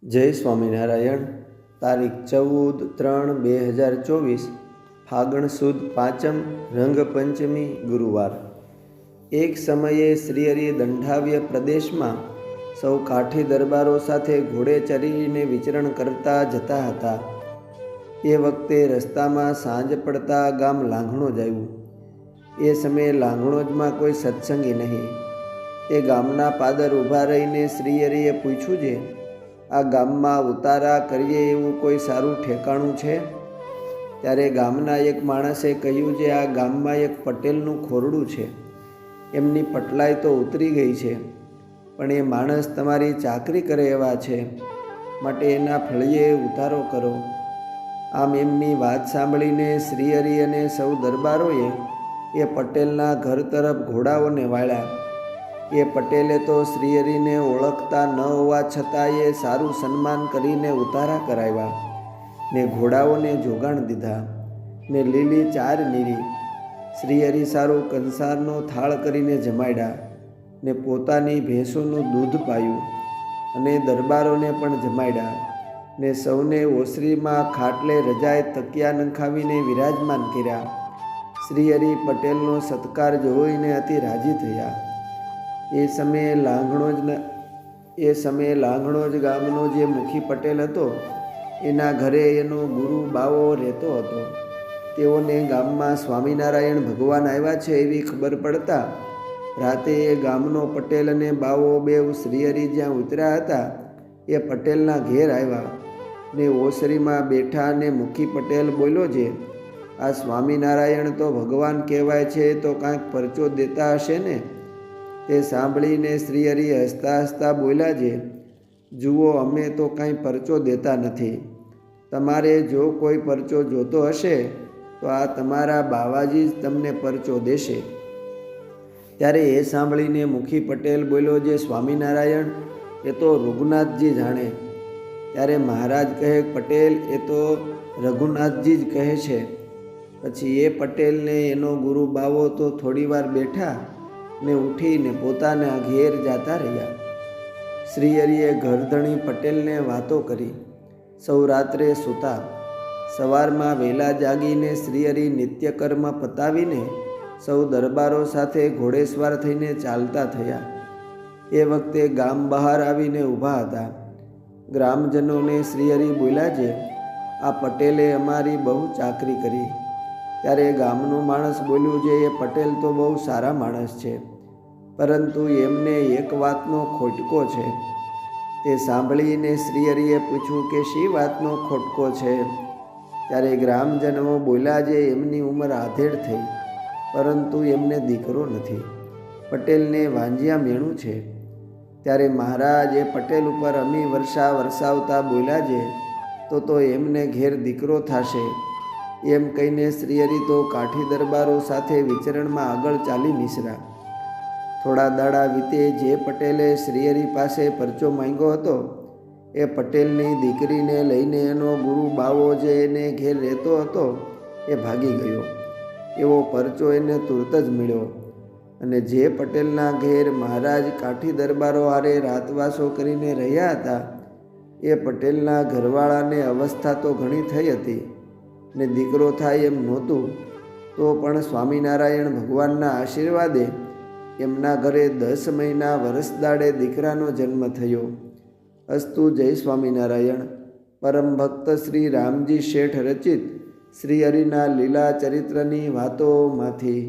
જય સ્વામિનારાયણ. તારીખ 14/3/2024 ફાગણ સુદ પાંચમ રંગ પંચમી ગુરુવાર. એક સમયે શ્રીહરિ દંઢાવ્ય પ્રદેશમાં સૌ કાઠી દરબારો સાથે ઘોડે ચરીને વિચરણ કરતા જતા હતા. એ વખતે રસ્તામાં સાંજ પડતા ગામ લાંઘણોજ આવ્યું. એ સમયે લાંઘણોજમાં કોઈ સત્સંગી નહીં. એ ગામના પાદર ઊભા રહીને શ્રીહરિએ પૂછ્યું છે, આ ગામમાં ઉતારા કરીએ એવું કોઈ સારું ઠેકાણું છે? ત્યારે ગામના એક માણસે કહ્યું છે, આ ગામમાં એક પટેલનું ખોરડું છે. એમની પટલાઈ તો ઉતરી ગઈ છે, પણ એ માણસ તમારી ચાકરી કરે એવા છે, માટે એના ફળિયે ઉતારો કરો. આમ એમની વાત સાંભળીને શ્રીહરિ અને સૌ દરબારોએ એ પટેલના ઘર તરફ ઘોડાઓને વાળ્યા. એ પટેલે તો શ્રીહરિને ઓળખતા ન હોવા છતાં એ સારું સન્માન કરીને ઉતારા કરાવ્યા ને ઘોડાઓને જોગાણ દીધા ને લીલી ચાર નીરી. શ્રીહરિ સારું કંસારનો થાળ કરીને જમાડ્યા ને પોતાની ભેંસોનું દૂધ પાયું અને દરબારોને પણ જમાડ્યા ને સૌને ઓસરીમાં ખાટલે રજાએ તકિયા નંખાવીને વિરાજમાન કર્યા. શ્રીહરિ પટેલનો સત્કાર જોઈને અતિ રાજી થયા. એ સમયે લાંઘણોજ ગામનો જે મુખી પટેલ હતો, એના ઘરે એનો ગુરુ બાવો રહેતો હતો. તેઓને ગામમાં સ્વામિનારાયણ ભગવાન આવ્યા છે એવી ખબર પડતા રાતે એ ગામનો પટેલ અને બાવો બેઉ શ્રીહરિ જ્યાં ઉતર્યા હતા એ પટેલના ઘેર આવ્યા ને ઓસરીમાં બેઠા અને મુખી પટેલ બોલ્યો છે, આ સ્વામિનારાયણ તો ભગવાન કહેવાય છે, તો કાંઈક પરચો દેતા હશે ને? તે સાંભળીને શ્રીહરિ હસતા હસતા બોલ્યા છે, જુઓ, અમે તો કાંઈ પરચો દેતા નથી. તમારે જો કોઈ પરચો જોતો હશે તો આ તમારા બાવાજી જ તમને પરચો દેશે. ત્યારે એ સાંભળીને મુખી પટેલ બોલ્યો છે, સ્વામિનારાયણ એ તો રઘુનાથજી જાણે. ત્યારે મહારાજ કહે, પટેલ એ તો રઘુનાથજી જ કહે છે. પછી એ પટેલને એનો ગુરુ બાવો તો થોડી વાર બેઠા ને ઉઠીને પોતાના ઘેર જતા રહ્યા. શ્રીહરિએ ઘરધણી પટેલને વાતો કરી. સૌ રાત્રે સૂતા. સવારમાં વહેલા જાગીને શ્રીહરિ નિત્યકર્મ પતાવીને સૌ દરબારો સાથે ઘોડેસવાર થઈને ચાલતા થયા. એ વખતે ગામ બહાર આવીને ઊભા હતા. ગ્રામજનોને શ્રીહરિ બોલ્યા છે, આ પટેલે અમારી બહુ ચાકરી કરી. ત્યારે ગામનું માણસ બોલ્યું છે, એ પટેલ તો બહુ સારા માણસ છે, પરંતુ એમને એક વાતનો ખોટકો છે. તે સાંભળીને શ્રીહરિએ પૂછ્યું કે શી વાતનો ખોટકો છે? ત્યારે ગ્રામજનો બોલ્યા છે, એમની ઉંમર આધેડ થઈ, પરંતુ એમને દીકરો નથી. પટેલને વાંજિયા મેણું છે. ત્યારે મહારાજ એ પટેલ ઉપર અમી વર્ષા વરસાવતા બોલ્યા છે, તો એમને ઘેર દીકરો થશે. એમ કહીને શ્રીહરિ તો કાઠી દરબારો સાથે વિચરણમાં આગળ ચાલી નીસરા. થોડા દાડા વીતે જે પટેલે શ્રીહરિ પાસે પરચો માંગ્યો હતો એ પટેલની દીકરીને લઈને એનો ગુરુ બાવો જે એને ઘેર રહેતો હતો એ ભાગી ગયો. એવો પરચો એને તુરત જ મળ્યો અને જે પટેલના ઘેર મહારાજ કાઠી દરબારો હારે રાતવાસો કરીને રહ્યા હતા એ પટેલના ઘરવાળાને અવસ્થા તો ઘણી થઈ હતી ને દીકરો થાય એમ નહોતું, તો પણ સ્વામિનારાયણ ભગવાનના આશીર્વાદે એમના ઘરે 10 મહિના વરસ દાડે દીકરાનો જન્મ થયો. અસ્તુ. જય સ્વામિનારાયણ. પરમ ભક્ત શ્રી રામજી શેઠ રચિત શ્રીહરિના લીલા ચરિત્રની વાતોમાંથી.